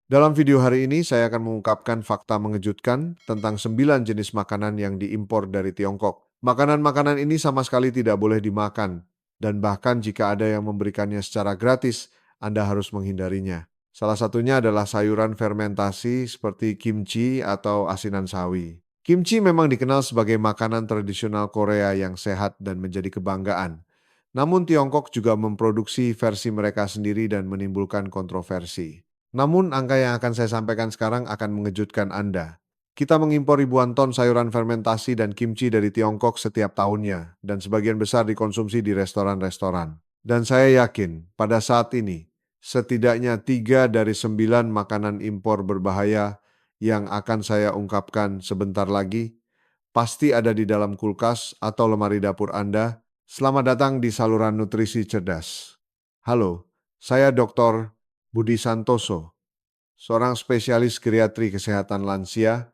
Dalam video hari ini saya akan mengungkapkan fakta mengejutkan tentang 9 jenis makanan yang diimpor dari Tiongkok. Makanan-makanan ini sama sekali tidak boleh dimakan, dan bahkan jika ada yang memberikannya secara gratis, Anda harus menghindarinya. Salah satunya adalah sayuran fermentasi seperti kimchi atau asinan sawi. Kimchi memang dikenal sebagai makanan tradisional Korea yang sehat dan menjadi kebanggaan. Namun Tiongkok juga memproduksi versi mereka sendiri dan menimbulkan kontroversi. Namun angka yang akan saya sampaikan sekarang akan mengejutkan Anda. Kita mengimpor ribuan ton sayuran fermentasi dan kimchi dari Tiongkok setiap tahunnya, dan sebagian besar dikonsumsi di restoran-restoran. Dan saya yakin, pada saat ini, setidaknya 3 dari 9 makanan impor berbahaya yang akan saya ungkapkan sebentar lagi, pasti ada di dalam kulkas atau lemari dapur Anda. Selamat datang di saluran nutrisi cerdas. Halo, saya Dr. Budi Santoso, seorang spesialis geriatri kesehatan lansia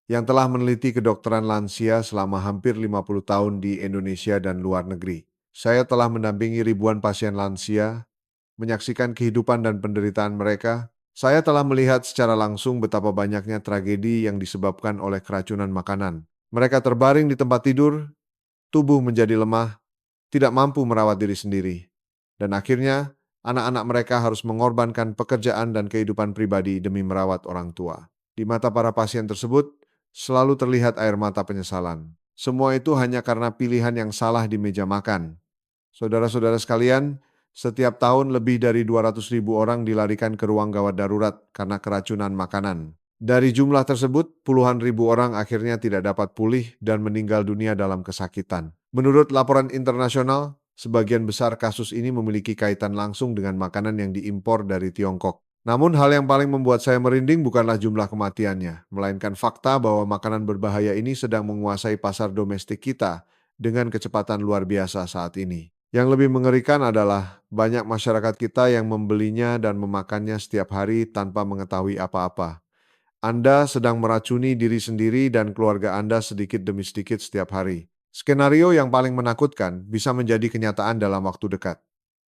yang telah meneliti kedokteran lansia selama hampir 50 tahun di Indonesia dan luar negeri. Saya telah mendampingi ribuan pasien lansia, menyaksikan kehidupan dan penderitaan mereka. Saya telah melihat secara langsung betapa banyaknya tragedi yang disebabkan oleh keracunan makanan. Mereka terbaring di tempat tidur, tubuh menjadi lemah, tidak mampu merawat diri sendiri. Dan akhirnya, anak-anak mereka harus mengorbankan pekerjaan dan kehidupan pribadi demi merawat orang tua. Di mata para pasien tersebut, selalu terlihat air mata penyesalan. Semua itu hanya karena pilihan yang salah di meja makan. Saudara-saudara sekalian, setiap tahun lebih dari 200.000 orang dilarikan ke ruang gawat darurat karena keracunan makanan. Dari jumlah tersebut, puluhan ribu orang akhirnya tidak dapat pulih dan meninggal dunia dalam kesakitan. Menurut laporan internasional, sebagian besar kasus ini memiliki kaitan langsung dengan makanan yang diimpor dari Tiongkok. Namun hal yang paling membuat saya merinding bukanlah jumlah kematiannya, melainkan fakta bahwa makanan berbahaya ini sedang menguasai pasar domestik kita dengan kecepatan luar biasa saat ini. Yang lebih mengerikan adalah banyak masyarakat kita yang membelinya dan memakannya setiap hari tanpa mengetahui apa-apa. Anda sedang meracuni diri sendiri dan keluarga Anda sedikit demi sedikit setiap hari. Skenario yang paling menakutkan bisa menjadi kenyataan dalam waktu dekat.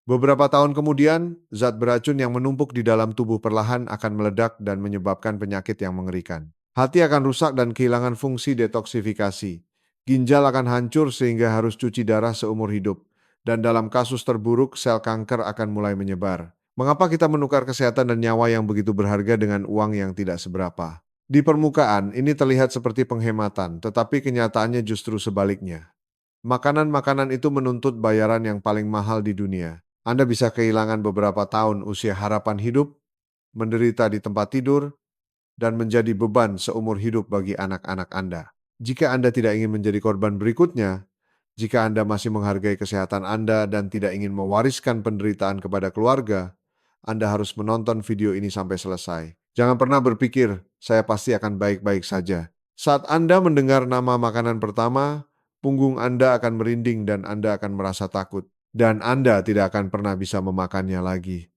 Beberapa tahun kemudian, zat beracun yang menumpuk di dalam tubuh perlahan akan meledak dan menyebabkan penyakit yang mengerikan. Hati akan rusak dan kehilangan fungsi detoksifikasi. Ginjal akan hancur sehingga harus cuci darah seumur hidup. Dan dalam kasus terburuk, sel kanker akan mulai menyebar. Mengapa kita menukar kesehatan dan nyawa yang begitu berharga dengan uang yang tidak seberapa? Di permukaan, ini terlihat seperti penghematan, tetapi kenyataannya justru sebaliknya. Makanan-makanan itu menuntut bayaran yang paling mahal di dunia. Anda bisa kehilangan beberapa tahun usia harapan hidup, menderita di tempat tidur, dan menjadi beban seumur hidup bagi anak-anak Anda. Jika Anda tidak ingin menjadi korban berikutnya, jika Anda masih menghargai kesehatan Anda dan tidak ingin mewariskan penderitaan kepada keluarga, Anda harus menonton video ini sampai selesai. Jangan pernah berpikir, saya pasti akan baik-baik saja. Saat Anda mendengar nama makanan pertama, punggung Anda akan merinding dan Anda akan merasa takut. Dan Anda tidak akan pernah bisa memakannya lagi.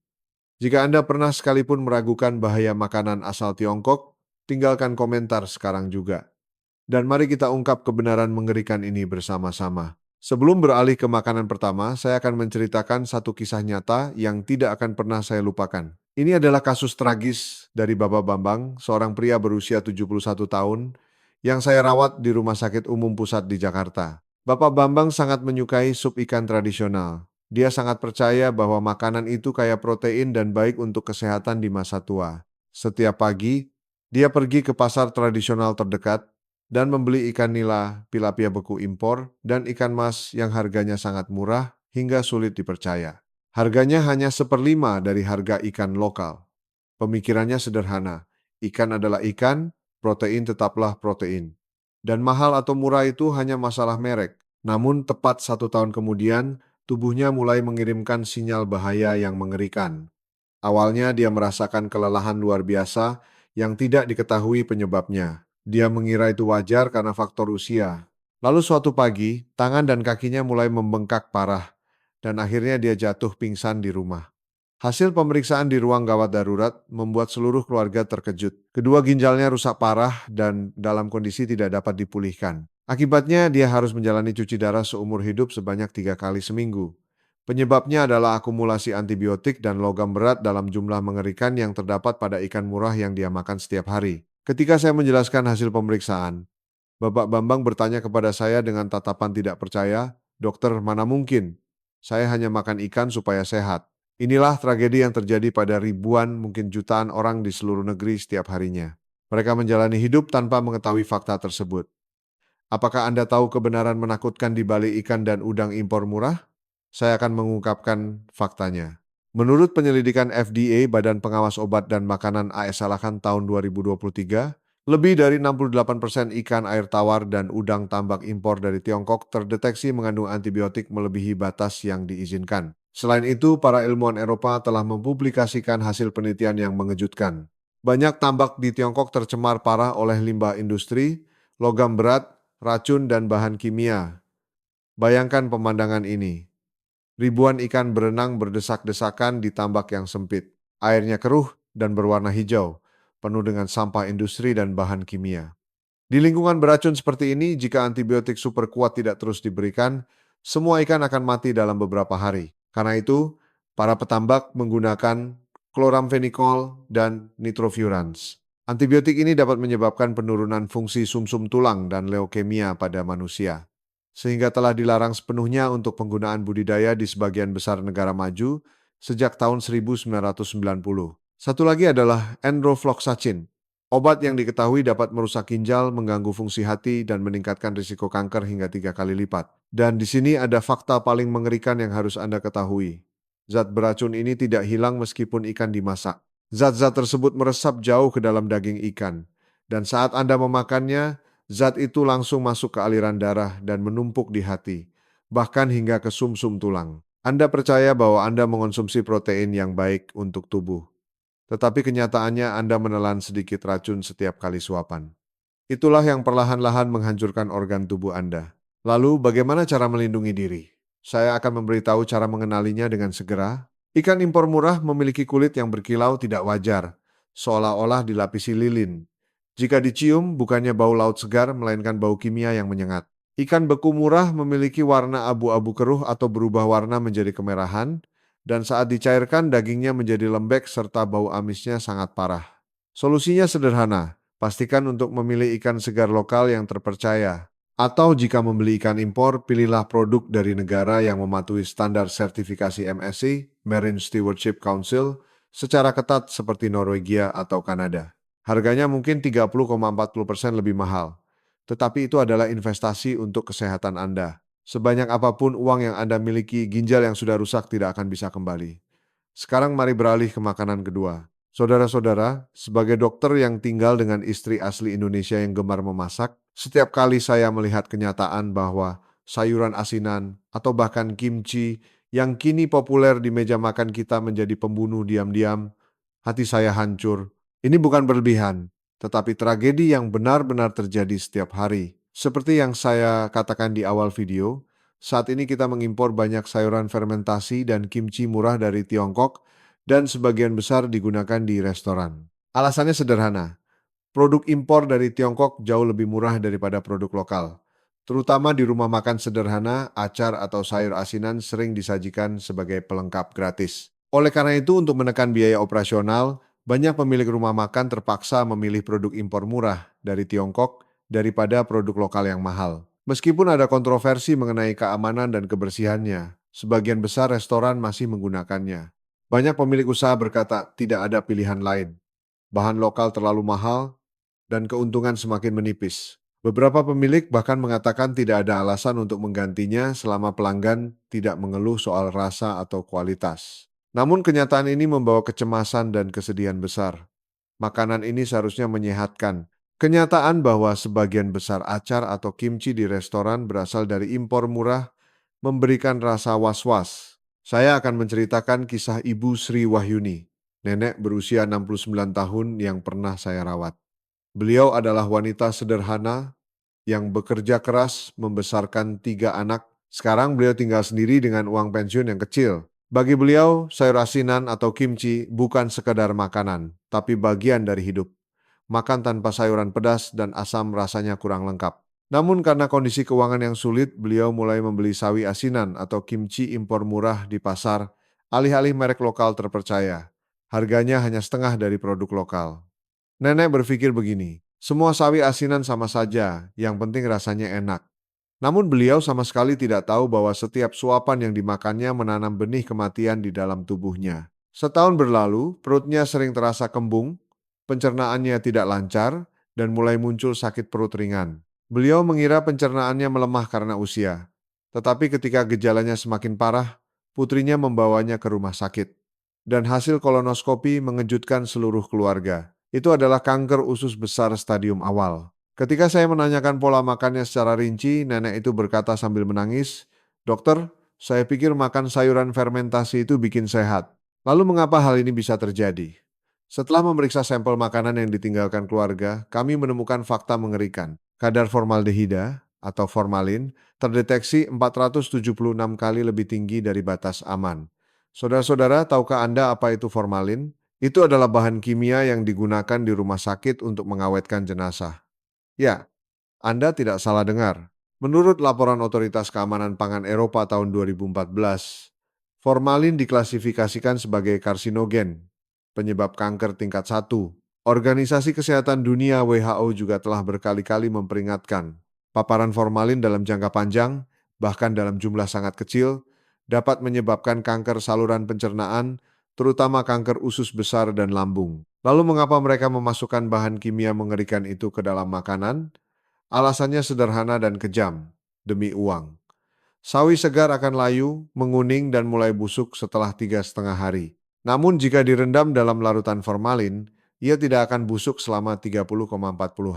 Jika Anda pernah sekalipun meragukan bahaya makanan asal Tiongkok, tinggalkan komentar sekarang juga. Dan mari kita ungkap kebenaran mengerikan ini bersama-sama. Sebelum beralih ke makanan pertama, saya akan menceritakan satu kisah nyata yang tidak akan pernah saya lupakan. Ini adalah kasus tragis dari Bapak Bambang, seorang pria berusia 71 tahun, yang saya rawat di Rumah Sakit Umum Pusat di Jakarta. Bapak Bambang sangat menyukai sup ikan tradisional. Dia sangat percaya bahwa makanan itu kaya protein dan baik untuk kesehatan di masa tua. Setiap pagi, dia pergi ke pasar tradisional terdekat dan membeli ikan nila, tilapia beku impor, dan ikan mas yang harganya sangat murah hingga sulit dipercaya. Harganya hanya seperlima dari harga ikan lokal. Pemikirannya sederhana, ikan adalah ikan, protein tetaplah protein. Dan mahal atau murah itu hanya masalah merek. Namun tepat 1 tahun kemudian, tubuhnya mulai mengirimkan sinyal bahaya yang mengerikan. Awalnya dia merasakan kelelahan luar biasa yang tidak diketahui penyebabnya. Dia mengira itu wajar karena faktor usia. Lalu suatu pagi, tangan dan kakinya mulai membengkak parah, dan akhirnya dia jatuh pingsan di rumah. Hasil pemeriksaan di ruang gawat darurat membuat seluruh keluarga terkejut. Kedua ginjalnya rusak parah dan dalam kondisi tidak dapat dipulihkan. Akibatnya dia harus menjalani cuci darah seumur hidup sebanyak 3 kali seminggu. Penyebabnya adalah akumulasi antibiotik dan logam berat dalam jumlah mengerikan yang terdapat pada ikan murah yang dia makan setiap hari. Ketika saya menjelaskan hasil pemeriksaan, Bapak Bambang bertanya kepada saya dengan tatapan tidak percaya, "Dokter, mana mungkin? Saya hanya makan ikan supaya sehat." Inilah tragedi yang terjadi pada ribuan, mungkin jutaan orang di seluruh negeri setiap harinya. Mereka menjalani hidup tanpa mengetahui fakta tersebut. Apakah Anda tahu kebenaran menakutkan di balik ikan dan udang impor murah? Saya akan mengungkapkan faktanya. Menurut penyelidikan FDA, Badan Pengawas Obat dan Makanan AS Salakan tahun 2023, lebih dari 68% ikan air tawar dan udang tambak impor dari Tiongkok terdeteksi mengandung antibiotik melebihi batas yang diizinkan. Selain itu, para ilmuwan Eropa telah mempublikasikan hasil penelitian yang mengejutkan. Banyak tambak di Tiongkok tercemar parah oleh limbah industri, logam berat, racun, dan bahan kimia. Bayangkan pemandangan ini. Ribuan ikan berenang berdesak-desakan di tambak yang sempit. Airnya keruh dan berwarna hijau, penuh dengan sampah industri dan bahan kimia. Di lingkungan beracun seperti ini, jika antibiotik super kuat tidak terus diberikan, semua ikan akan mati dalam beberapa hari. Karena itu, para petambak menggunakan chloramphenicol dan nitrofurans. Antibiotik ini dapat menyebabkan penurunan fungsi sumsum tulang dan leukemia pada manusia, sehingga telah dilarang sepenuhnya untuk penggunaan budidaya di sebagian besar negara maju sejak tahun 1990. Satu lagi adalah enrofloxacin, obat yang diketahui dapat merusak ginjal, mengganggu fungsi hati, dan meningkatkan risiko kanker hingga 3 kali lipat. Dan di sini ada fakta paling mengerikan yang harus Anda ketahui. Zat beracun ini tidak hilang meskipun ikan dimasak. Zat-zat tersebut meresap jauh ke dalam daging ikan. Dan saat Anda memakannya, zat itu langsung masuk ke aliran darah dan menumpuk di hati, bahkan hingga ke sumsum tulang. Anda percaya bahwa Anda mengonsumsi protein yang baik untuk tubuh, tetapi kenyataannya Anda menelan sedikit racun setiap kali suapan. Itulah yang perlahan-lahan menghancurkan organ tubuh Anda. Lalu, bagaimana cara melindungi diri? Saya akan memberitahu cara mengenalinya dengan segera. Ikan impor murah memiliki kulit yang berkilau tidak wajar, seolah-olah dilapisi lilin. Jika dicium, bukannya bau laut segar, melainkan bau kimia yang menyengat. Ikan beku murah memiliki warna abu-abu keruh atau berubah warna menjadi kemerahan, dan saat dicairkan dagingnya menjadi lembek serta bau amisnya sangat parah. Solusinya sederhana, pastikan untuk memilih ikan segar lokal yang terpercaya. Atau jika membeli ikan impor, pilihlah produk dari negara yang mematuhi standar sertifikasi MSC, Marine Stewardship Council, secara ketat seperti Norwegia atau Kanada. Harganya mungkin 30,40% lebih mahal, tetapi itu adalah investasi untuk kesehatan Anda. Sebanyak apapun uang yang Anda miliki, ginjal yang sudah rusak tidak akan bisa kembali. Sekarang mari beralih ke makanan kedua. Saudara-saudara, sebagai dokter yang tinggal dengan istri asli Indonesia yang gemar memasak, setiap kali saya melihat kenyataan bahwa sayuran asinan atau bahkan kimchi yang kini populer di meja makan kita menjadi pembunuh diam-diam, hati saya hancur. Ini bukan berlebihan, tetapi tragedi yang benar-benar terjadi setiap hari. Seperti yang saya katakan di awal video, saat ini kita mengimpor banyak sayuran fermentasi dan kimchi murah dari Tiongkok dan sebagian besar digunakan di restoran. Alasannya sederhana, produk impor dari Tiongkok jauh lebih murah daripada produk lokal. Terutama di rumah makan sederhana, acar atau sayur asinan sering disajikan sebagai pelengkap gratis. Oleh karena itu, untuk menekan biaya operasional, banyak pemilik rumah makan terpaksa memilih produk impor murah dari Tiongkok daripada produk lokal yang mahal. Meskipun ada kontroversi mengenai keamanan dan kebersihannya, sebagian besar restoran masih menggunakannya. Banyak pemilik usaha berkata tidak ada pilihan lain. Bahan lokal terlalu mahal dan keuntungan semakin menipis. Beberapa pemilik bahkan mengatakan tidak ada alasan untuk menggantinya selama pelanggan tidak mengeluh soal rasa atau kualitas. Namun kenyataan ini membawa kecemasan dan kesedihan besar. Makanan ini seharusnya menyehatkan. Kenyataan bahwa sebagian besar acar atau kimchi di restoran berasal dari impor murah memberikan rasa was-was. Saya akan menceritakan kisah Ibu Sri Wahyuni, nenek berusia 69 tahun yang pernah saya rawat. Beliau adalah wanita sederhana yang bekerja keras membesarkan 3 anak. Sekarang beliau tinggal sendiri dengan uang pensiun yang kecil. Bagi beliau, sayur asinan atau kimchi bukan sekadar makanan, tapi bagian dari hidup. Makan tanpa sayuran pedas dan asam rasanya kurang lengkap. Namun karena kondisi keuangan yang sulit, beliau mulai membeli sawi asinan atau kimchi impor murah di pasar, alih-alih merek lokal terpercaya. Harganya hanya setengah dari produk lokal. Nenek berpikir begini, semua sawi asinan sama saja, yang penting rasanya enak. Namun beliau sama sekali tidak tahu bahwa setiap suapan yang dimakannya menanam benih kematian di dalam tubuhnya. Setahun berlalu, perutnya sering terasa kembung, pencernaannya tidak lancar, dan mulai muncul sakit perut ringan. Beliau mengira pencernaannya melemah karena usia. Tetapi ketika gejalanya semakin parah, putrinya membawanya ke rumah sakit. Dan hasil kolonoskopi mengejutkan seluruh keluarga. Itu adalah kanker usus besar stadium awal. Ketika saya menanyakan pola makannya secara rinci, nenek itu berkata sambil menangis, "Dokter, saya pikir makan sayuran fermentasi itu bikin sehat. Lalu mengapa hal ini bisa terjadi?" Setelah memeriksa sampel makanan yang ditinggalkan keluarga, kami menemukan fakta mengerikan. Kadar formaldehida atau formalin terdeteksi 476 kali lebih tinggi dari batas aman. Saudara-saudara, tahukah Anda apa itu formalin? Itu adalah bahan kimia yang digunakan di rumah sakit untuk mengawetkan jenazah. Ya, Anda tidak salah dengar. Menurut laporan Otoritas Keamanan Pangan Eropa tahun 2014, formalin diklasifikasikan sebagai karsinogen, penyebab kanker tingkat 1. Organisasi Kesehatan Dunia WHO juga telah berkali-kali memperingatkan, paparan formalin dalam jangka panjang, bahkan dalam jumlah sangat kecil, dapat menyebabkan kanker saluran pencernaan, terutama kanker usus besar dan lambung. Lalu mengapa mereka memasukkan bahan kimia mengerikan itu ke dalam makanan? Alasannya sederhana dan kejam, demi uang. Sawi segar akan layu, menguning, dan mulai busuk setelah 3,5 hari. Namun jika direndam dalam larutan formalin, ia tidak akan busuk selama 30,40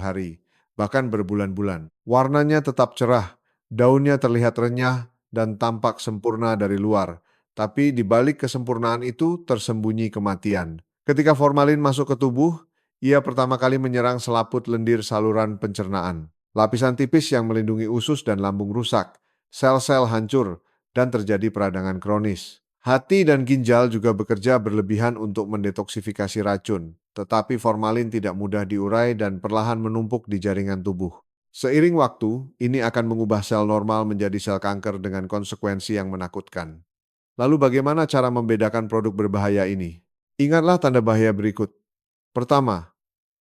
hari, bahkan berbulan-bulan. Warnanya tetap cerah, daunnya terlihat renyah, dan tampak sempurna dari luar. Tapi di balik kesempurnaan itu tersembunyi kematian. Ketika formalin masuk ke tubuh, ia pertama kali menyerang selaput lendir saluran pencernaan. Lapisan tipis yang melindungi usus dan lambung rusak, sel-sel hancur, dan terjadi peradangan kronis. Hati dan ginjal juga bekerja berlebihan untuk mendetoksifikasi racun, tetapi formalin tidak mudah diurai dan perlahan menumpuk di jaringan tubuh. Seiring waktu, ini akan mengubah sel normal menjadi sel kanker dengan konsekuensi yang menakutkan. Lalu bagaimana cara membedakan produk berbahaya ini? Ingatlah tanda bahaya berikut. Pertama,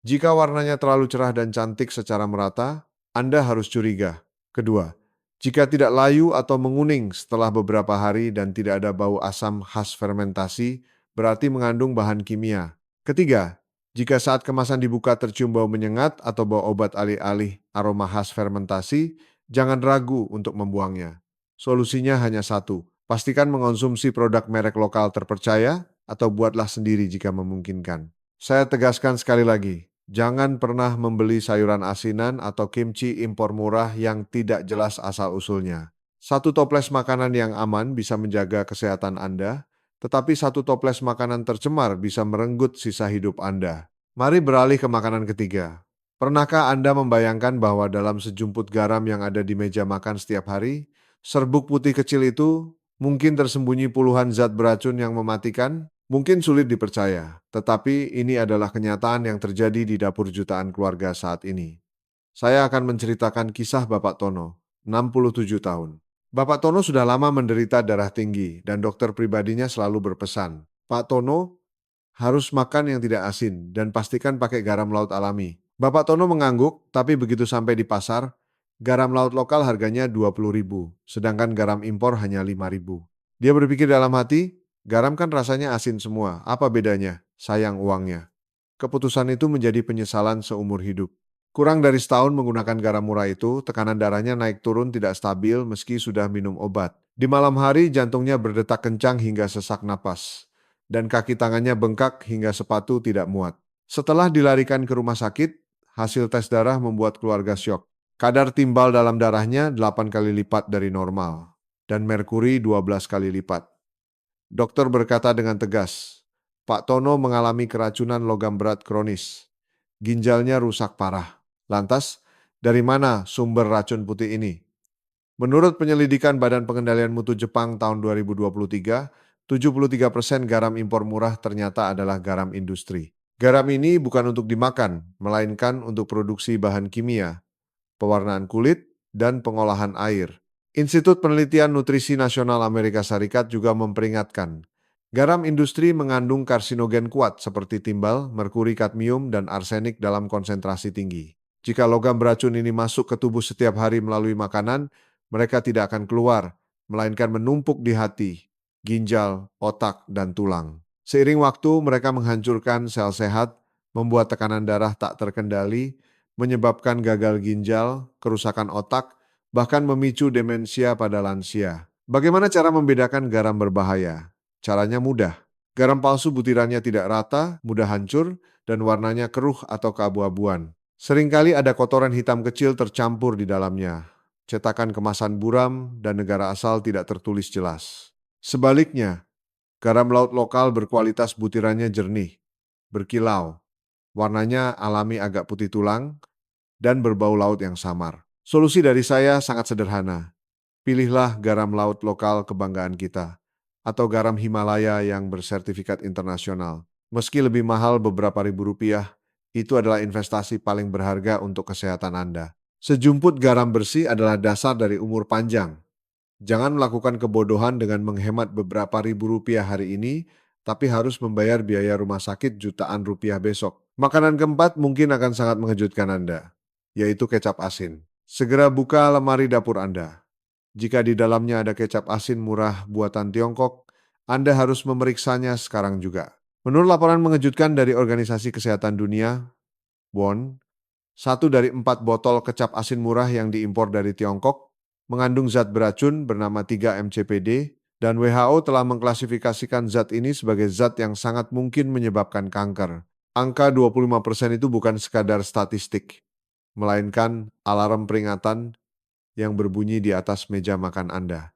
jika warnanya terlalu cerah dan cantik secara merata, Anda harus curiga. Kedua, jika tidak layu atau menguning setelah beberapa hari dan tidak ada bau asam khas fermentasi, berarti mengandung bahan kimia. Ketiga, jika saat kemasan dibuka tercium bau menyengat atau bau obat alih-alih aroma khas fermentasi, jangan ragu untuk membuangnya. Solusinya hanya satu, pastikan mengonsumsi produk merek lokal terpercaya atau buatlah sendiri jika memungkinkan. Saya tegaskan sekali lagi, jangan pernah membeli sayuran asinan atau kimchi impor murah yang tidak jelas asal-usulnya. Satu toples makanan yang aman bisa menjaga kesehatan Anda, tetapi satu toples makanan tercemar bisa merenggut sisa hidup Anda. Mari beralih ke makanan ketiga. Pernahkah Anda membayangkan bahwa dalam sejumput garam yang ada di meja makan setiap hari, serbuk putih kecil itu mungkin tersembunyi puluhan zat beracun yang mematikan? Mungkin sulit dipercaya, tetapi ini adalah kenyataan yang terjadi di dapur jutaan keluarga saat ini. Saya akan menceritakan kisah Bapak Tono, 67 tahun. Bapak Tono sudah lama menderita darah tinggi dan dokter pribadinya selalu berpesan, "Pak Tono harus makan yang tidak asin dan pastikan pakai garam laut alami." Bapak Tono mengangguk, tapi begitu sampai di pasar, garam laut lokal harganya 20.000, sedangkan garam impor hanya 5.000. Dia berpikir dalam hati, garam kan rasanya asin semua, apa bedanya? Sayang uangnya. Keputusan itu menjadi penyesalan seumur hidup. Kurang dari setahun menggunakan garam murah itu, tekanan darahnya naik turun tidak stabil meski sudah minum obat. Di malam hari jantungnya berdetak kencang hingga sesak napas, dan kaki tangannya bengkak hingga sepatu tidak muat. Setelah dilarikan ke rumah sakit, hasil tes darah membuat keluarga syok. Kadar timbal dalam darahnya 8 kali lipat dari normal, dan merkuri 12 kali lipat. Dokter berkata dengan tegas, Pak Tono mengalami keracunan logam berat kronis. Ginjalnya rusak parah. Lantas, dari mana sumber racun putih ini? Menurut penyelidikan Badan Pengendalian Mutu Jepang tahun 2023, 73% garam impor murah ternyata adalah garam industri. Garam ini bukan untuk dimakan, melainkan untuk produksi bahan kimia, pewarnaan kulit, dan pengolahan air. Institut Penelitian Nutrisi Nasional Amerika Serikat juga memperingatkan, garam industri mengandung karsinogen kuat seperti timbal, merkuri, kadmium, dan arsenik dalam konsentrasi tinggi. Jika logam beracun ini masuk ke tubuh setiap hari melalui makanan, mereka tidak akan keluar, melainkan menumpuk di hati, ginjal, otak, dan tulang. Seiring waktu, mereka menghancurkan sel sehat, membuat tekanan darah tak terkendali, menyebabkan gagal ginjal, kerusakan otak, bahkan memicu demensia pada lansia. Bagaimana cara membedakan garam berbahaya? Caranya mudah. Garam palsu butirannya tidak rata, mudah hancur, dan warnanya keruh atau keabu-abuan. Seringkali ada kotoran hitam kecil tercampur di dalamnya. Cetakan kemasan buram dan negara asal tidak tertulis jelas. Sebaliknya, garam laut lokal berkualitas butirannya jernih, berkilau, warnanya alami agak putih tulang, dan berbau laut yang samar. Solusi dari saya sangat sederhana. Pilihlah garam laut lokal kebanggaan kita, atau garam Himalaya yang bersertifikat internasional. Meski lebih mahal beberapa ribu rupiah, itu adalah investasi paling berharga untuk kesehatan Anda. Sejumput garam bersih adalah dasar dari umur panjang. Jangan melakukan kebodohan dengan menghemat beberapa ribu rupiah hari ini, tapi harus membayar biaya rumah sakit jutaan rupiah besok. Makanan keempat mungkin akan sangat mengejutkan Anda, yaitu kecap asin. Segera buka lemari dapur Anda. Jika di dalamnya ada kecap asin murah buatan Tiongkok, Anda harus memeriksanya sekarang juga. Menurut laporan mengejutkan dari Organisasi Kesehatan Dunia, WON, 1 dari 4 botol kecap asin murah yang diimpor dari Tiongkok mengandung zat beracun bernama 3-MCPD, dan WHO telah mengklasifikasikan zat ini sebagai zat yang sangat mungkin menyebabkan kanker. Angka 25% itu bukan sekadar statistik, melainkan alarm peringatan yang berbunyi di atas meja makan Anda.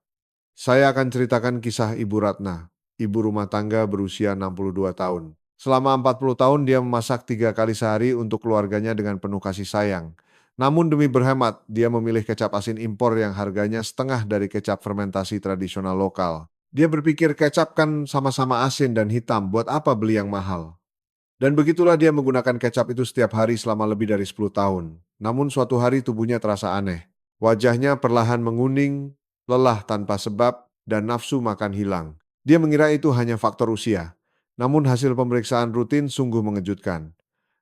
Saya akan ceritakan kisah Ibu Ratna, ibu rumah tangga berusia 62 tahun. Selama 40 tahun dia memasak 3 kali sehari untuk keluarganya dengan penuh kasih sayang. Namun demi berhemat, dia memilih kecap asin impor yang harganya setengah dari kecap fermentasi tradisional lokal. Dia berpikir kecap kan sama-sama asin dan hitam, buat apa beli yang mahal? Dan begitulah dia menggunakan kecap itu setiap hari selama lebih dari 10 tahun. Namun suatu hari tubuhnya terasa aneh. Wajahnya perlahan menguning, lelah tanpa sebab, dan nafsu makan hilang. Dia mengira itu hanya faktor usia. Namun hasil pemeriksaan rutin sungguh mengejutkan.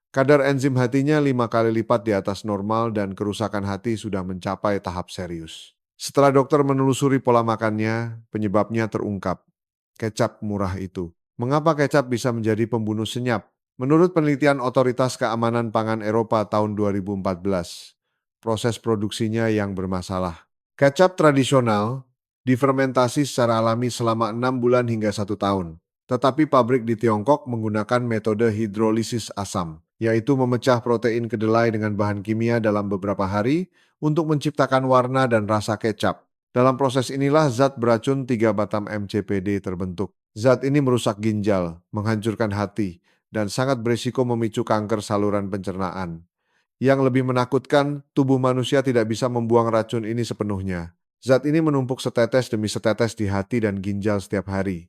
Kadar enzim hatinya 5 kali lipat di atas normal dan kerusakan hati sudah mencapai tahap serius. Setelah dokter menelusuri pola makannya, penyebabnya terungkap. Kecap murah itu. Mengapa kecap bisa menjadi pembunuh senyap? Menurut penelitian Otoritas Keamanan Pangan Eropa tahun 2014, proses produksinya yang bermasalah. Kecap tradisional difermentasi secara alami selama 6 bulan hingga 1 tahun. Tetapi pabrik di Tiongkok menggunakan metode hidrolisis asam, yaitu memecah protein kedelai dengan bahan kimia dalam beberapa hari untuk menciptakan warna dan rasa kecap. Dalam proses inilah zat beracun 3-MCPD terbentuk. Zat ini merusak ginjal, menghancurkan hati, dan sangat berisiko memicu kanker saluran pencernaan. Yang lebih menakutkan, tubuh manusia tidak bisa membuang racun ini sepenuhnya. Zat ini menumpuk setetes demi setetes di hati dan ginjal setiap hari.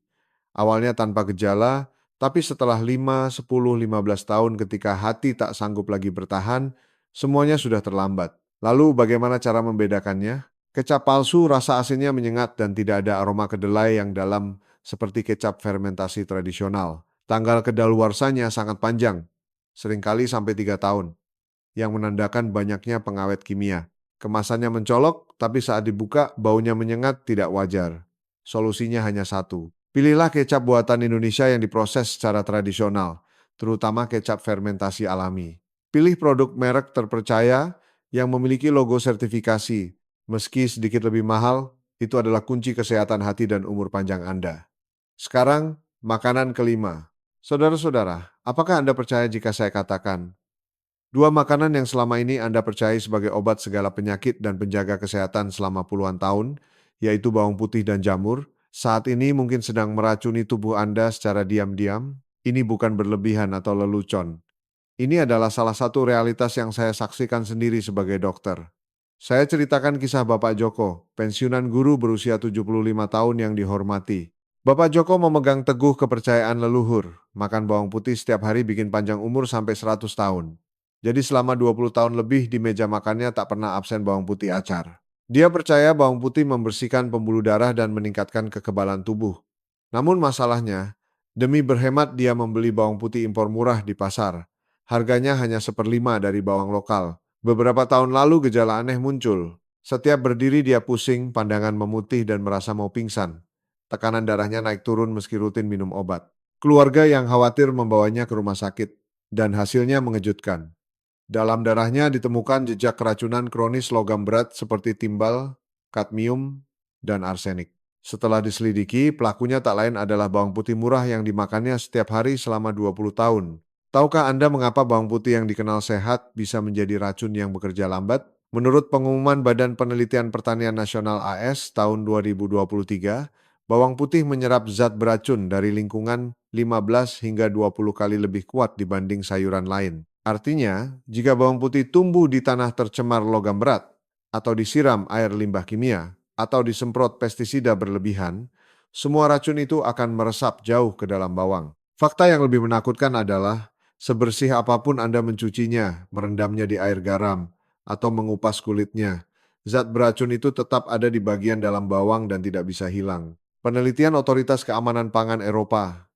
Awalnya tanpa gejala, tapi setelah 5, 10, 15 tahun ketika hati tak sanggup lagi bertahan, semuanya sudah terlambat. Lalu bagaimana cara membedakannya? Kecap palsu rasa asinnya menyengat dan tidak ada aroma kedelai yang dalam seperti kecap fermentasi tradisional. Tanggal kedaluarsanya sangat panjang, seringkali sampai 3 tahun, yang menandakan banyaknya pengawet kimia. Kemasannya mencolok, tapi saat dibuka baunya menyengat tidak wajar. Solusinya hanya satu. Pilihlah kecap buatan Indonesia yang diproses secara tradisional, terutama kecap fermentasi alami. Pilih produk merek terpercaya yang memiliki logo sertifikasi. Meski sedikit lebih mahal, itu adalah kunci kesehatan hati dan umur panjang Anda. Sekarang, makanan kelima. Saudara-saudara, apakah Anda percaya jika saya katakan, dua makanan yang selama ini Anda percayai sebagai obat segala penyakit dan penjaga kesehatan selama puluhan tahun, yaitu bawang putih dan jamur, saat ini mungkin sedang meracuni tubuh Anda secara diam-diam? Ini bukan berlebihan atau lelucon. Ini adalah salah satu realitas yang saya saksikan sendiri sebagai dokter. Saya ceritakan kisah Bapak Joko, pensiunan guru berusia 75 tahun yang dihormati. Bapak Joko memegang teguh kepercayaan leluhur, makan bawang putih setiap hari bikin panjang umur sampai 100 tahun. Jadi selama 20 tahun lebih di meja makannya tak pernah absen bawang putih acar. Dia percaya bawang putih membersihkan pembuluh darah dan meningkatkan kekebalan tubuh. Namun masalahnya, demi berhemat dia membeli bawang putih impor murah di pasar. Harganya hanya seperlima dari bawang lokal. Beberapa tahun lalu gejala aneh muncul. Setiap berdiri dia pusing, pandangan memutih dan merasa mau pingsan. Tekanan darahnya naik turun meski rutin minum obat. Keluarga yang khawatir membawanya ke rumah sakit dan hasilnya mengejutkan. Dalam darahnya ditemukan jejak keracunan kronis logam berat seperti timbal, kadmium, dan arsenik. Setelah diselidiki, pelakunya tak lain adalah bawang putih murah yang dimakannya setiap hari selama 20 tahun. Tahukah Anda mengapa bawang putih yang dikenal sehat bisa menjadi racun yang bekerja lambat? Menurut pengumuman Badan Penelitian Pertanian Nasional AS tahun 2023, bawang putih menyerap zat beracun dari lingkungan 15 hingga 20 kali lebih kuat dibanding sayuran lain. Artinya, jika bawang putih tumbuh di tanah tercemar logam berat, atau disiram air limbah kimia, atau disemprot pestisida berlebihan, semua racun itu akan meresap jauh ke dalam bawang. Fakta yang lebih menakutkan adalah, sebersih apapun Anda mencucinya, merendamnya di air garam, atau mengupas kulitnya, zat beracun itu tetap ada di bagian dalam bawang dan tidak bisa hilang. Penelitian Otoritas Keamanan Pangan Eropa,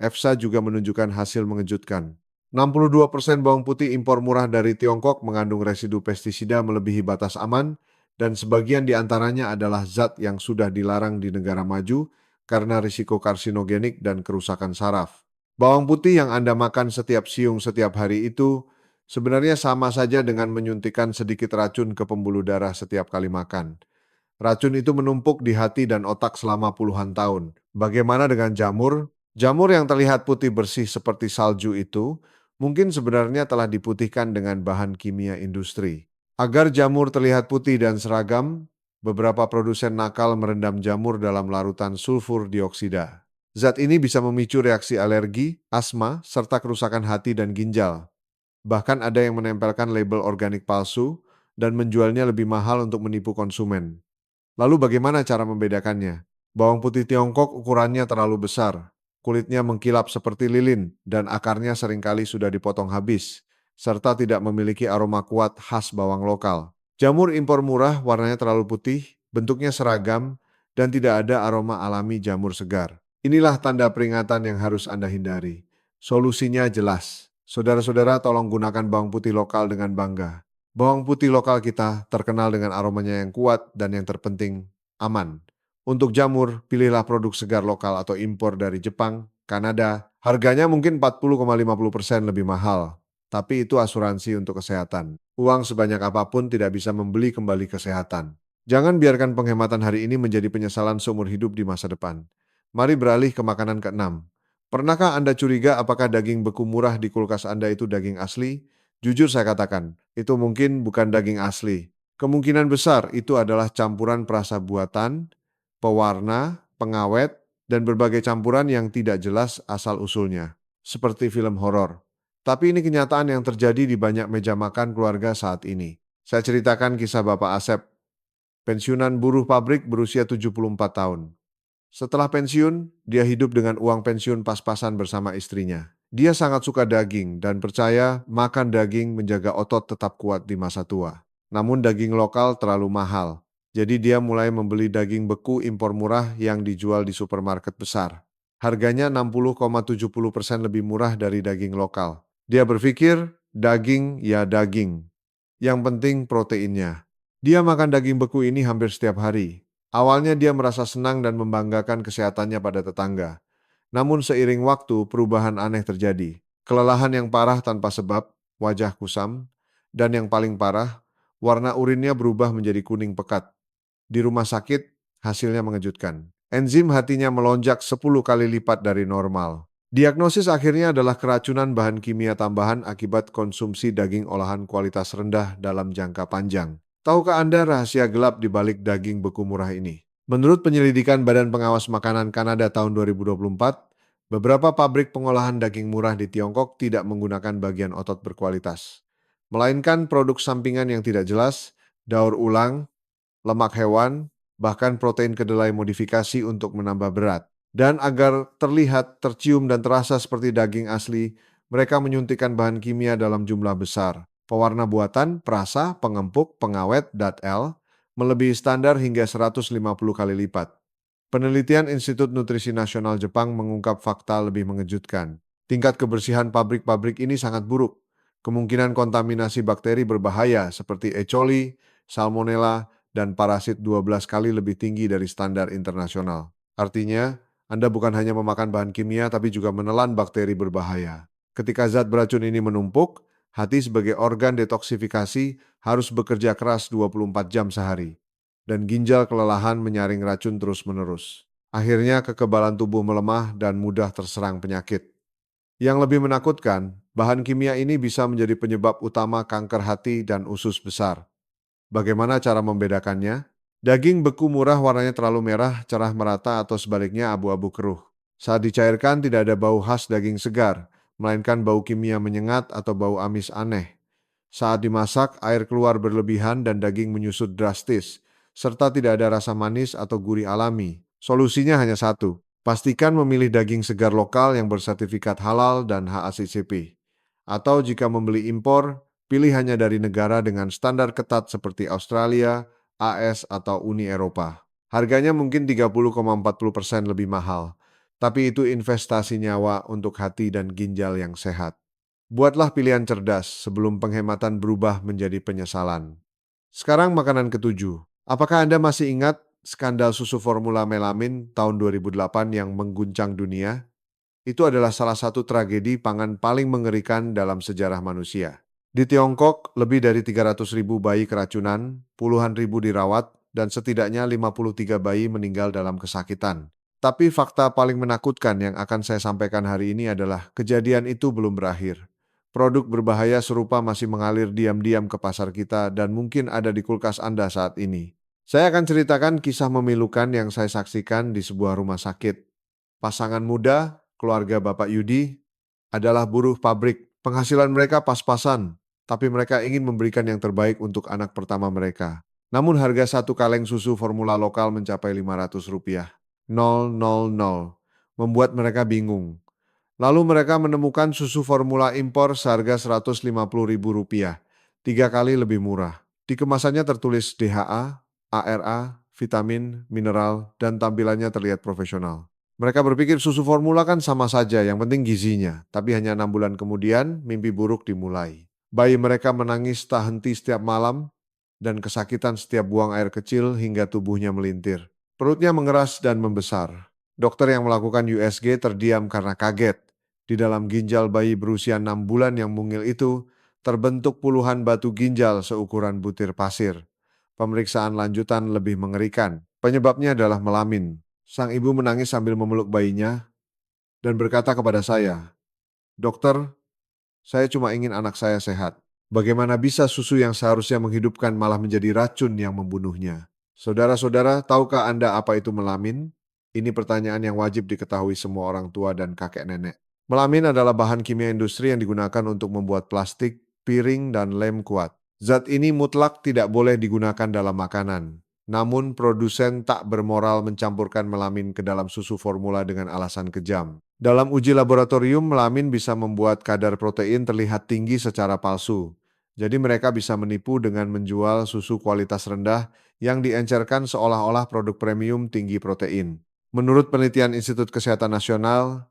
EFSA juga menunjukkan hasil mengejutkan. 62% bawang putih impor murah dari Tiongkok mengandung residu pestisida melebihi batas aman dan sebagian di antaranya adalah zat yang sudah dilarang di negara maju karena risiko karsinogenik dan kerusakan saraf. Bawang putih yang Anda makan setiap siung setiap hari itu sebenarnya sama saja dengan menyuntikkan sedikit racun ke pembuluh darah setiap kali makan. Racun itu menumpuk di hati dan otak selama puluhan tahun. Bagaimana dengan jamur? Jamur yang terlihat putih bersih seperti salju itu mungkin sebenarnya telah diputihkan dengan bahan kimia industri. Agar jamur terlihat putih dan seragam, beberapa produsen nakal merendam jamur dalam larutan sulfur dioksida. Zat ini bisa memicu reaksi alergi, asma, serta kerusakan hati dan ginjal. Bahkan ada yang menempelkan label organik palsu dan menjualnya lebih mahal untuk menipu konsumen. Lalu bagaimana cara membedakannya? Bawang putih Tiongkok ukurannya terlalu besar, kulitnya mengkilap seperti lilin, dan akarnya seringkali sudah dipotong habis, serta tidak memiliki aroma kuat khas bawang lokal. Jamur impor murah warnanya terlalu putih, bentuknya seragam, dan tidak ada aroma alami jamur segar. Inilah tanda peringatan yang harus Anda hindari. Solusinya jelas. Saudara-saudara, tolong gunakan bawang putih lokal dengan bangga. Bawang putih lokal kita terkenal dengan aromanya yang kuat dan yang terpenting, aman. Untuk jamur, pilihlah produk segar lokal atau impor dari Jepang, Kanada. Harganya mungkin 40,50% lebih mahal, tapi itu asuransi untuk kesehatan. Uang sebanyak apapun tidak bisa membeli kembali kesehatan. Jangan biarkan penghematan hari ini menjadi penyesalan seumur hidup di masa depan. Mari beralih ke makanan keenam. Pernahkah Anda curiga apakah daging beku murah di kulkas Anda itu daging asli? Jujur saya katakan, itu mungkin bukan daging asli. Kemungkinan besar itu adalah campuran perasa buatan, pewarna, pengawet, dan berbagai campuran yang tidak jelas asal-usulnya, seperti film horor. Tapi ini kenyataan yang terjadi di banyak meja makan keluarga saat ini. Saya ceritakan kisah Bapak Asep, pensiunan buruh pabrik berusia 74 tahun. Setelah pensiun, dia hidup dengan uang pensiun pas-pasan bersama istrinya. Dia sangat suka daging dan percaya makan daging menjaga otot tetap kuat di masa tua. Namun daging lokal terlalu mahal. Jadi dia mulai membeli daging beku impor murah yang dijual di supermarket besar. Harganya 60,70% lebih murah dari daging lokal. Dia berpikir, daging ya daging. Yang penting proteinnya. Dia makan daging beku ini hampir setiap hari. Awalnya dia merasa senang dan membanggakan kesehatannya pada tetangga. Namun seiring waktu, perubahan aneh terjadi. Kelelahan yang parah tanpa sebab, wajah kusam, dan yang paling parah, warna urinnya berubah menjadi kuning pekat. Di rumah sakit, hasilnya mengejutkan. Enzim hatinya melonjak 10 kali lipat dari normal. Diagnosis akhirnya adalah keracunan bahan kimia tambahan akibat konsumsi daging olahan kualitas rendah dalam jangka panjang. Tahukah Anda rahasia gelap di balik daging beku murah ini? Menurut penyelidikan Badan Pengawas Makanan Kanada tahun 2024, beberapa pabrik pengolahan daging murah di Tiongkok tidak menggunakan bagian otot berkualitas, melainkan produk sampingan yang tidak jelas, daur ulang, lemak hewan, bahkan protein kedelai modifikasi untuk menambah berat. Dan agar terlihat, tercium, dan terasa seperti daging asli, mereka menyuntikkan bahan kimia dalam jumlah besar. Pewarna buatan, perasa, pengempuk, pengawet, DAT-L melebihi standar hingga 150 kali lipat. Penelitian Institut Nutrisi Nasional Jepang mengungkap fakta lebih mengejutkan. Tingkat kebersihan pabrik-pabrik ini sangat buruk. Kemungkinan kontaminasi bakteri berbahaya seperti E. coli, Salmonella, dan parasit 12 kali lebih tinggi dari standar internasional. Artinya, Anda bukan hanya memakan bahan kimia tapi juga menelan bakteri berbahaya. Ketika zat beracun ini menumpuk, hati sebagai organ detoksifikasi harus bekerja keras 24 jam sehari dan ginjal kelelahan menyaring racun terus-menerus. Akhirnya kekebalan tubuh melemah dan mudah terserang penyakit. Yang lebih menakutkan, bahan kimia ini bisa menjadi penyebab utama kanker hati dan usus besar. Bagaimana cara membedakannya? Daging beku murah warnanya terlalu merah, cerah merata atau sebaliknya abu-abu keruh. Saat dicairkan tidak ada bau khas daging segar, melainkan bau kimia menyengat atau bau amis aneh. Saat dimasak, air keluar berlebihan dan daging menyusut drastis, serta tidak ada rasa manis atau gurih alami. Solusinya hanya satu, pastikan memilih daging segar lokal yang bersertifikat halal dan HACCP. Atau jika membeli impor, pilih hanya dari negara dengan standar ketat seperti Australia, AS, atau Uni Eropa. Harganya mungkin 30,40% lebih mahal, tapi itu investasi nyawa untuk hati dan ginjal yang sehat. Buatlah pilihan cerdas sebelum penghematan berubah menjadi penyesalan. Sekarang makanan ketujuh. Apakah Anda masih ingat skandal susu formula melamin tahun 2008 yang mengguncang dunia? Itu adalah salah satu tragedi pangan paling mengerikan dalam sejarah manusia. Di Tiongkok, lebih dari 300.000 bayi keracunan, puluhan ribu dirawat, dan setidaknya 53 bayi meninggal dalam kesakitan. Tapi fakta paling menakutkan yang akan saya sampaikan hari ini adalah kejadian itu belum berakhir. Produk berbahaya serupa masih mengalir diam-diam ke pasar kita dan mungkin ada di kulkas Anda saat ini. Saya akan ceritakan kisah memilukan yang saya saksikan di sebuah rumah sakit. Pasangan muda, keluarga Bapak Yudi, adalah buruh pabrik. Penghasilan mereka pas-pasan, tapi mereka ingin memberikan yang terbaik untuk anak pertama mereka. Namun harga satu kaleng susu formula lokal mencapai Rp500. Membuat mereka bingung. Lalu mereka menemukan susu formula impor seharga Rp150.000, 3 kali lebih murah. Di kemasannya tertulis DHA, ARA, vitamin, mineral, dan tampilannya terlihat profesional. Mereka berpikir susu formula kan sama saja, yang penting gizinya. Tapi hanya 6 bulan kemudian, mimpi buruk dimulai. Bayi mereka menangis tak henti setiap malam, dan kesakitan setiap buang air kecil hingga tubuhnya melintir. Perutnya mengeras dan membesar. Dokter yang melakukan USG terdiam karena kaget. Di dalam ginjal bayi berusia 6 bulan yang mungil itu, terbentuk puluhan batu ginjal seukuran butir pasir. Pemeriksaan lanjutan lebih mengerikan. Penyebabnya adalah melamin. Sang ibu menangis sambil memeluk bayinya dan berkata kepada saya, "Dokter, saya cuma ingin anak saya sehat. Bagaimana bisa susu yang seharusnya menghidupkan malah menjadi racun yang membunuhnya?" Saudara-saudara, tahukah Anda apa itu melamin? Ini pertanyaan yang wajib diketahui semua orang tua dan kakek nenek. Melamin adalah bahan kimia industri yang digunakan untuk membuat plastik, piring, dan lem kuat. Zat ini mutlak tidak boleh digunakan dalam makanan. Namun produsen tak bermoral mencampurkan melamin ke dalam susu formula dengan alasan kejam. Dalam uji laboratorium, melamin bisa membuat kadar protein terlihat tinggi secara palsu. Jadi mereka bisa menipu dengan menjual susu kualitas rendah yang diencerkan seolah-olah produk premium tinggi protein. Menurut penelitian Institut Kesehatan Nasional,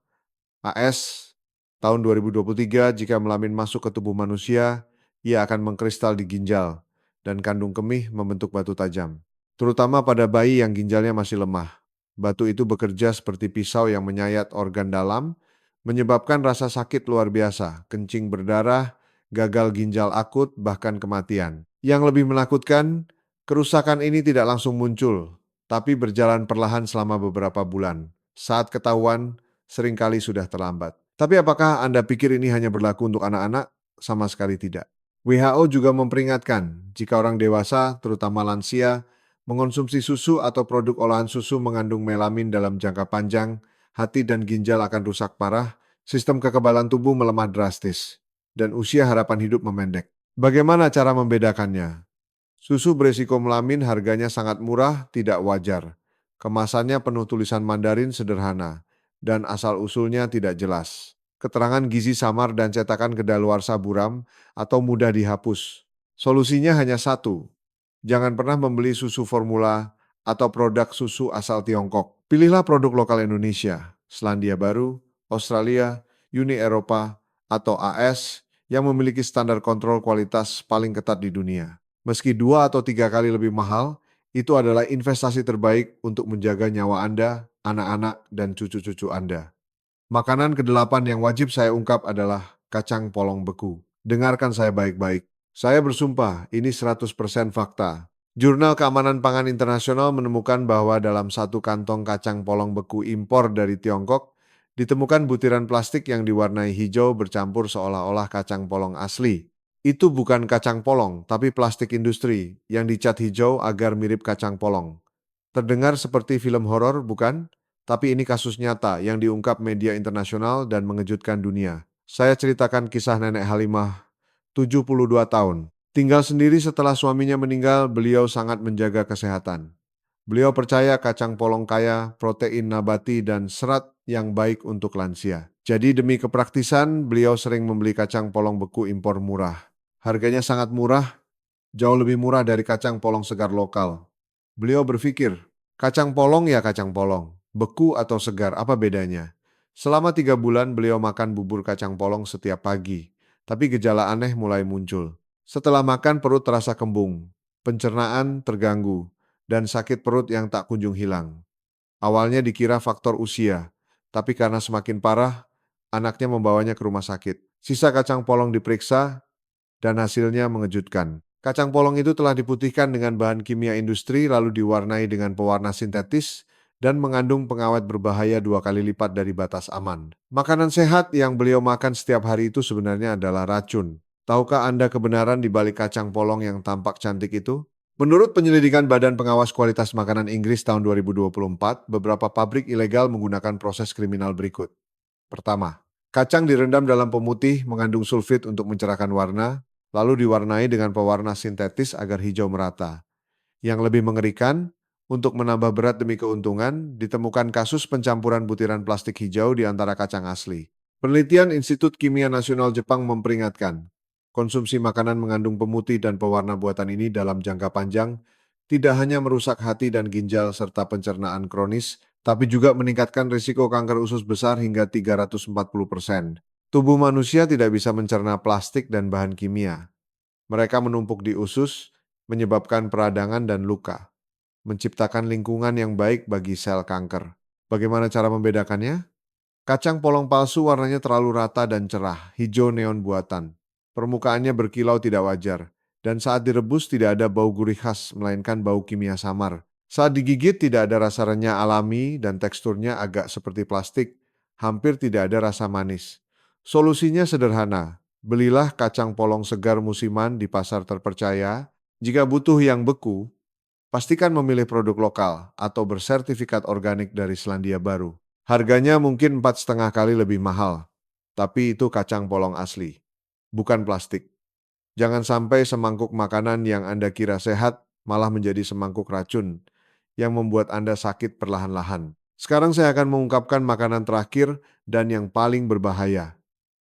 AS, tahun 2023, jika melamin masuk ke tubuh manusia, ia akan mengkristal di ginjal dan kandung kemih membentuk batu tajam. Terutama pada bayi yang ginjalnya masih lemah. Batu itu bekerja seperti pisau yang menyayat organ dalam, menyebabkan rasa sakit luar biasa, kencing berdarah, gagal ginjal akut, bahkan kematian. Yang lebih menakutkan, kerusakan ini tidak langsung muncul, tapi berjalan perlahan selama beberapa bulan. Saat ketahuan, seringkali sudah terlambat. Tapi apakah Anda pikir ini hanya berlaku untuk anak-anak? Sama sekali tidak. WHO juga memperingatkan, jika orang dewasa, terutama lansia, mengonsumsi susu atau produk olahan susu mengandung melamin dalam jangka panjang, hati dan ginjal akan rusak parah, sistem kekebalan tubuh melemah drastis, dan usia harapan hidup memendek. Bagaimana cara membedakannya? Susu berisiko melamin harganya sangat murah, tidak wajar. Kemasannya penuh tulisan Mandarin sederhana, dan asal-usulnya tidak jelas. keterangan gizi samar dan cetakan kedaluarsa buram atau mudah dihapus. Solusinya hanya satu, jangan pernah membeli susu formula atau produk susu asal Tiongkok. Pilihlah produk lokal Indonesia, Selandia Baru, Australia, Uni Eropa, atau AS yang memiliki standar kontrol kualitas paling ketat di dunia. Meski 2 atau 3 kali lebih mahal, itu adalah investasi terbaik untuk menjaga nyawa Anda, anak-anak, dan cucu-cucu Anda. Makanan kedelapan yang wajib saya ungkap adalah kacang polong beku. Dengarkan saya baik-baik. Saya bersumpah, ini 100% fakta. Jurnal Keamanan Pangan Internasional menemukan bahwa dalam satu kantong kacang polong beku impor dari Tiongkok, ditemukan butiran plastik yang diwarnai hijau bercampur seolah-olah kacang polong asli. Itu bukan kacang polong, tapi plastik industri yang dicat hijau agar mirip kacang polong. Terdengar seperti film horor, bukan? Tapi ini kasus nyata yang diungkap media internasional dan mengejutkan dunia. Saya ceritakan kisah nenek Halimah, 72 tahun. Tinggal sendiri setelah suaminya meninggal, beliau sangat menjaga kesehatan. Beliau percaya kacang polong kaya, protein nabati, dan serat yang baik untuk lansia. Jadi demi kepraktisan, beliau sering membeli kacang polong beku impor murah. Harganya sangat murah, jauh lebih murah dari kacang polong segar lokal. Beliau berpikir, kacang polong ya kacang polong, beku atau segar apa bedanya? Selama 3 bulan beliau makan bubur kacang polong setiap pagi, tapi gejala aneh mulai muncul. Setelah makan perut terasa kembung, pencernaan terganggu, dan sakit perut yang tak kunjung hilang. Awalnya dikira faktor usia, tapi karena semakin parah, anaknya membawanya ke rumah sakit. Sisa kacang polong diperiksa, dan hasilnya mengejutkan. Kacang polong itu telah diputihkan dengan bahan kimia industri lalu diwarnai dengan pewarna sintetis dan mengandung pengawet berbahaya 2 kali lipat dari batas aman. Makanan sehat yang beliau makan setiap hari itu sebenarnya adalah racun. Tahukah Anda kebenaran di balik kacang polong yang tampak cantik itu? Menurut penyelidikan Badan Pengawas Kualitas Makanan Inggris tahun 2024, beberapa pabrik ilegal menggunakan proses kriminal berikut. Pertama, kacang direndam dalam pemutih mengandung sulfit untuk mencerahkan warna, lalu diwarnai dengan pewarna sintetis agar hijau merata. Yang lebih mengerikan, untuk menambah berat demi keuntungan, ditemukan kasus pencampuran butiran plastik hijau di antara kacang asli. Penelitian Institut Kimia Nasional Jepang memperingatkan, konsumsi makanan mengandung pemutih dan pewarna buatan ini dalam jangka panjang tidak hanya merusak hati dan ginjal serta pencernaan kronis, tapi juga meningkatkan risiko kanker usus besar hingga 340%. Tubuh manusia tidak bisa mencerna plastik dan bahan kimia. Mereka menumpuk di usus, menyebabkan peradangan dan luka, menciptakan lingkungan yang baik bagi sel kanker. Bagaimana cara membedakannya? Kacang polong palsu warnanya terlalu rata dan cerah, hijau neon buatan. Permukaannya berkilau tidak wajar, dan saat direbus tidak ada bau gurih khas, melainkan bau kimia samar. Saat digigit tidak ada rasa renyah alami dan teksturnya agak seperti plastik, hampir tidak ada rasa manis. Solusinya sederhana, belilah kacang polong segar musiman di pasar terpercaya. Jika butuh yang beku, pastikan memilih produk lokal atau bersertifikat organik dari Selandia Baru. Harganya mungkin 4,5 kali lebih mahal, tapi itu kacang polong asli, bukan plastik. Jangan sampai semangkuk makanan yang Anda kira sehat malah menjadi semangkuk racun yang membuat Anda sakit perlahan-lahan. Sekarang saya akan mengungkapkan makanan terakhir dan yang paling berbahaya.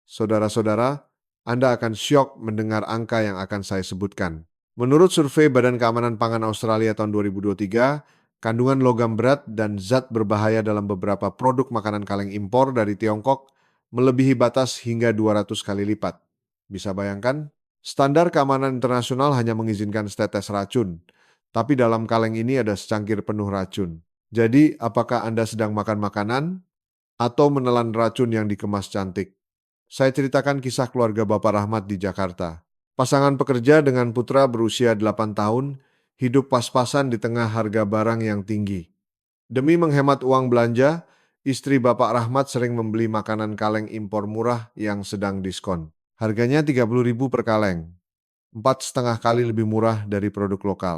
Saudara-saudara, Anda akan syok mendengar angka yang akan saya sebutkan. Menurut survei Badan Keamanan Pangan Australia tahun 2023, kandungan logam berat dan zat berbahaya dalam beberapa produk makanan kaleng impor dari Tiongkok melebihi batas hingga 200 kali lipat. Bisa bayangkan? Standar keamanan internasional hanya mengizinkan setetes racun, tapi dalam kaleng ini ada secangkir penuh racun. Jadi, apakah Anda sedang makan makanan atau menelan racun yang dikemas cantik? Saya ceritakan kisah keluarga Bapak Rahmat di Jakarta. Pasangan pekerja dengan putra berusia 8 tahun hidup pas-pasan di tengah harga barang yang tinggi. Demi menghemat uang belanja, istri Bapak Rahmat sering membeli makanan kaleng impor murah yang sedang diskon. Harganya 30.000 per kaleng, 4,5 kali lebih murah dari produk lokal.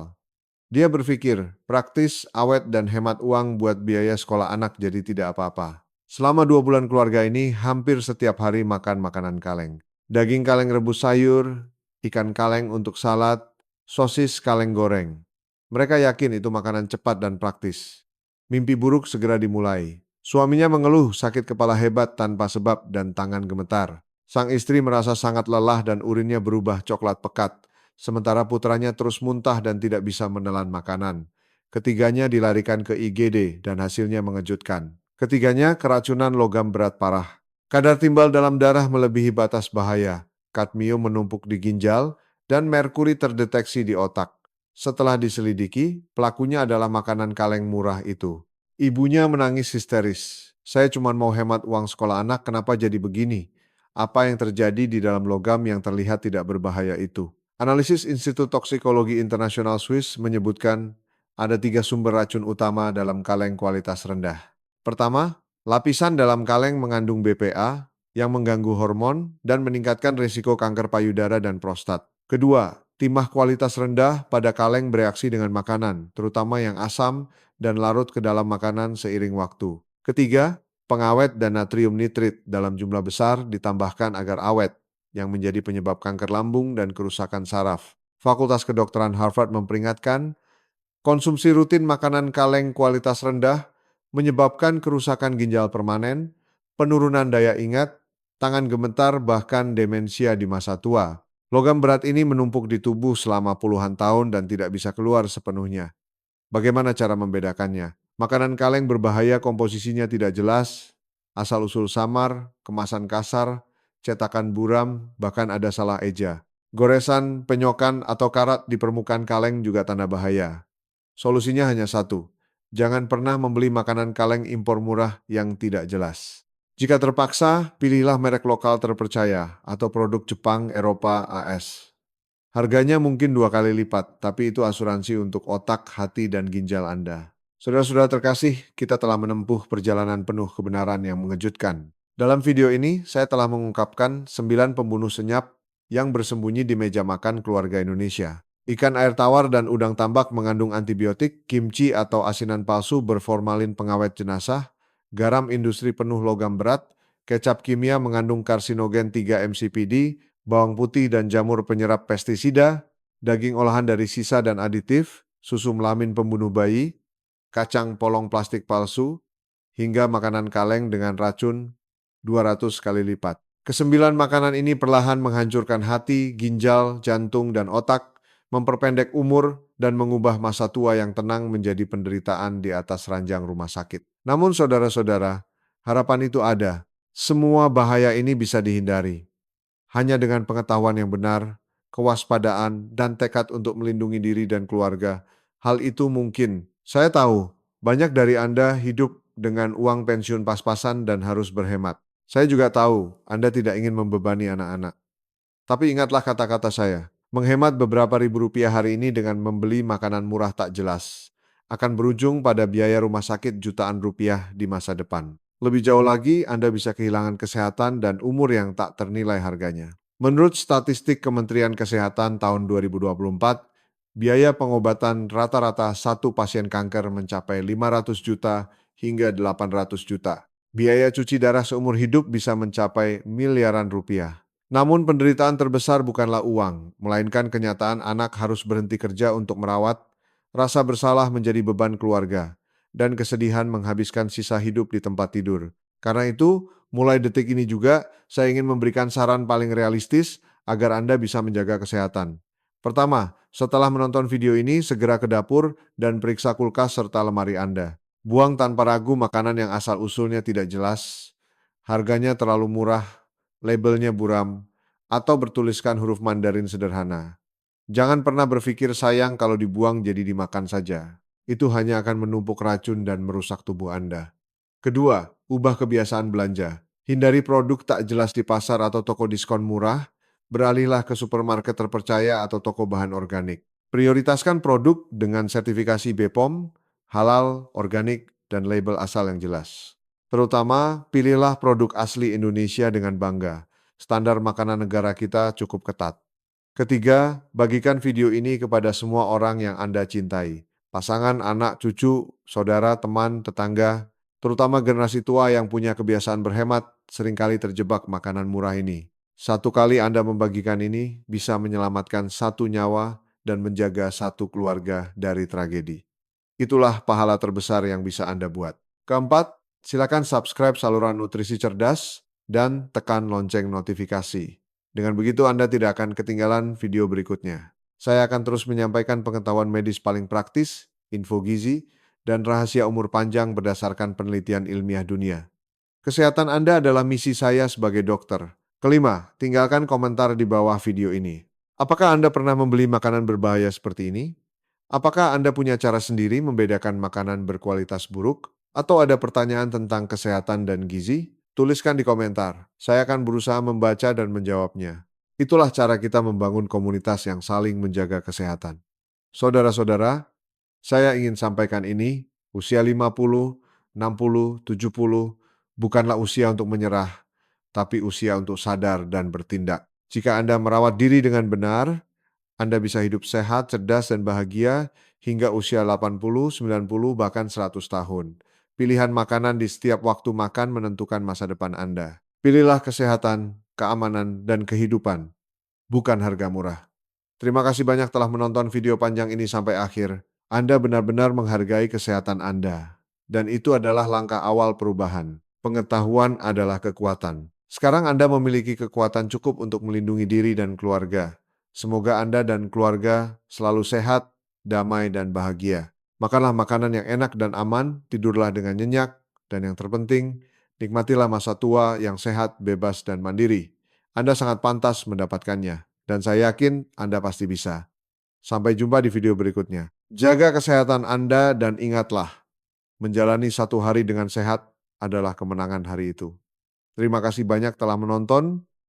Dia berpikir, praktis, awet, dan hemat uang buat biaya sekolah anak jadi tidak apa-apa. Selama 2 bulan keluarga ini hampir setiap hari makan makanan kaleng. Daging kaleng rebus sayur, ikan kaleng untuk salad, sosis kaleng goreng. Mereka yakin itu makanan cepat dan praktis. Mimpi buruk segera dimulai. Suaminya mengeluh sakit kepala hebat tanpa sebab dan tangan gemetar. Sang istri merasa sangat lelah dan urinnya berubah coklat pekat, sementara putranya terus muntah dan tidak bisa menelan makanan. Ketiganya dilarikan ke IGD dan hasilnya mengejutkan. Ketiganya keracunan logam berat parah. Kadar timbal dalam darah melebihi batas bahaya. Kadmium menumpuk di ginjal dan merkuri terdeteksi di otak. Setelah diselidiki, pelakunya adalah makanan kaleng murah itu. Ibunya menangis histeris. Saya cuma mau hemat uang sekolah anak, kenapa jadi begini? Apa yang terjadi di dalam logam yang terlihat tidak berbahaya itu? Analisis Institut Toksikologi Internasional Swiss menyebutkan ada 3 sumber racun utama dalam kaleng kualitas rendah. Pertama, lapisan dalam kaleng mengandung BPA yang mengganggu hormon dan meningkatkan risiko kanker payudara dan prostat. Kedua, timah kualitas rendah pada kaleng bereaksi dengan makanan, terutama yang asam dan larut ke dalam makanan seiring waktu. Ketiga, pengawet dan natrium nitrit dalam jumlah besar ditambahkan agar awet, yang menjadi penyebab kanker lambung dan kerusakan saraf. Fakultas Kedokteran Harvard memperingatkan, konsumsi rutin makanan kaleng kualitas rendah menyebabkan kerusakan ginjal permanen, penurunan daya ingat, tangan gemetar, bahkan demensia di masa tua. Logam berat ini menumpuk di tubuh selama puluhan tahun dan tidak bisa keluar sepenuhnya. Bagaimana cara membedakannya? Makanan kaleng berbahaya, komposisinya tidak jelas, asal-usul samar, kemasan kasar, cetakan buram, bahkan ada salah eja. Goresan, penyokan, atau karat di permukaan kaleng juga tanda bahaya. Solusinya hanya satu, jangan pernah membeli makanan kaleng impor murah yang tidak jelas. Jika terpaksa, pilihlah merek lokal terpercaya atau produk Jepang, Eropa, AS. Harganya mungkin 2 kali lipat, tapi itu asuransi untuk otak, hati, dan ginjal Anda. Saudara-saudara terkasih, kita telah menempuh perjalanan penuh kebenaran yang mengejutkan. Dalam video ini, saya telah mengungkapkan 9 pembunuh senyap yang bersembunyi di meja makan keluarga Indonesia. Ikan air tawar dan udang tambak mengandung antibiotik, kimchi atau asinan palsu berformalin pengawet jenazah, garam industri penuh logam berat, kecap kimia mengandung karsinogen 3-MCPD, bawang putih dan jamur penyerap pestisida, daging olahan dari sisa dan aditif, susu melamin pembunuh bayi, kacang polong plastik palsu, hingga makanan kaleng dengan racun 200 kali lipat. Kesembilan makanan ini perlahan menghancurkan hati, ginjal, jantung, dan otak, memperpendek umur, dan mengubah masa tua yang tenang menjadi penderitaan di atas ranjang rumah sakit. Namun saudara-saudara, harapan itu ada. Semua bahaya ini bisa dihindari. Hanya dengan pengetahuan yang benar, kewaspadaan, dan tekad untuk melindungi diri dan keluarga, hal itu mungkin. Saya tahu, banyak dari Anda hidup dengan uang pensiun pas-pasan dan harus berhemat. Saya juga tahu Anda tidak ingin membebani anak-anak. Tapi ingatlah kata-kata saya, menghemat beberapa ribu rupiah hari ini dengan membeli makanan murah tak jelas akan berujung pada biaya rumah sakit jutaan rupiah di masa depan. Lebih jauh lagi, Anda bisa kehilangan kesehatan dan umur yang tak ternilai harganya. Menurut statistik Kementerian Kesehatan tahun 2024, biaya pengobatan rata-rata satu pasien kanker mencapai 500 juta hingga 800 juta. Biaya cuci darah seumur hidup bisa mencapai miliaran rupiah. Namun penderitaan terbesar bukanlah uang, melainkan kenyataan anak harus berhenti kerja untuk merawat, rasa bersalah menjadi beban keluarga, dan kesedihan menghabiskan sisa hidup di tempat tidur. Karena itu, mulai detik ini juga, saya ingin memberikan saran paling realistis agar Anda bisa menjaga kesehatan. Pertama, setelah menonton video ini, segera ke dapur dan periksa kulkas serta lemari Anda. Buang tanpa ragu makanan yang asal-usulnya tidak jelas, harganya terlalu murah, labelnya buram, atau bertuliskan huruf Mandarin sederhana. Jangan pernah berpikir sayang kalau dibuang jadi dimakan saja. Itu hanya akan menumpuk racun dan merusak tubuh Anda. Kedua, ubah kebiasaan belanja. Hindari produk tak jelas di pasar atau toko diskon murah, beralihlah ke supermarket terpercaya atau toko bahan organik. Prioritaskan produk dengan sertifikasi BPOM, halal, organik, dan label asal yang jelas. Terutama, pilihlah produk asli Indonesia dengan bangga. Standar makanan negara kita cukup ketat. Ketiga, bagikan video ini kepada semua orang yang Anda cintai. Pasangan, anak, cucu, saudara, teman, tetangga, terutama generasi tua yang punya kebiasaan berhemat, seringkali terjebak makanan murah ini. Satu kali Anda membagikan ini, bisa menyelamatkan satu nyawa dan menjaga satu keluarga dari tragedi. Itulah pahala terbesar yang bisa Anda buat. Keempat, Silakan subscribe saluran nutrisi cerdas dan tekan lonceng notifikasi. Dengan begitu Anda tidak akan ketinggalan video berikutnya. Saya akan terus menyampaikan pengetahuan medis paling praktis, info gizi, dan rahasia umur panjang berdasarkan penelitian ilmiah dunia. Kesehatan Anda adalah misi saya sebagai dokter. Kelima, tinggalkan komentar di bawah video ini. Apakah Anda pernah membeli makanan berbahaya seperti ini? Apakah Anda punya cara sendiri membedakan makanan berkualitas buruk? Atau ada pertanyaan tentang kesehatan dan gizi? Tuliskan di komentar. Saya akan berusaha membaca dan menjawabnya. Itulah cara kita membangun komunitas yang saling menjaga kesehatan. Saudara-saudara, saya ingin sampaikan ini, usia 50, 60, 70, bukanlah usia untuk menyerah, tapi usia untuk sadar dan bertindak. Jika Anda merawat diri dengan benar, Anda bisa hidup sehat, cerdas, dan bahagia hingga usia 80, 90, bahkan 100 tahun. Pilihan makanan di setiap waktu makan menentukan masa depan Anda. Pilihlah kesehatan, keamanan, dan kehidupan, bukan harga murah. Terima kasih banyak telah menonton video panjang ini sampai akhir. Anda benar-benar menghargai kesehatan Anda. Dan itu adalah langkah awal perubahan. Pengetahuan adalah kekuatan. Sekarang Anda memiliki kekuatan cukup untuk melindungi diri dan keluarga. Semoga Anda dan keluarga selalu sehat, damai, dan bahagia. Makanlah makanan yang enak dan aman, tidurlah dengan nyenyak, dan yang terpenting, nikmatilah masa tua yang sehat, bebas, dan mandiri. Anda sangat pantas mendapatkannya. Dan saya yakin Anda pasti bisa. Sampai jumpa di video berikutnya. Jaga kesehatan Anda dan ingatlah, menjalani satu hari dengan sehat adalah kemenangan hari itu. Terima kasih banyak telah menonton.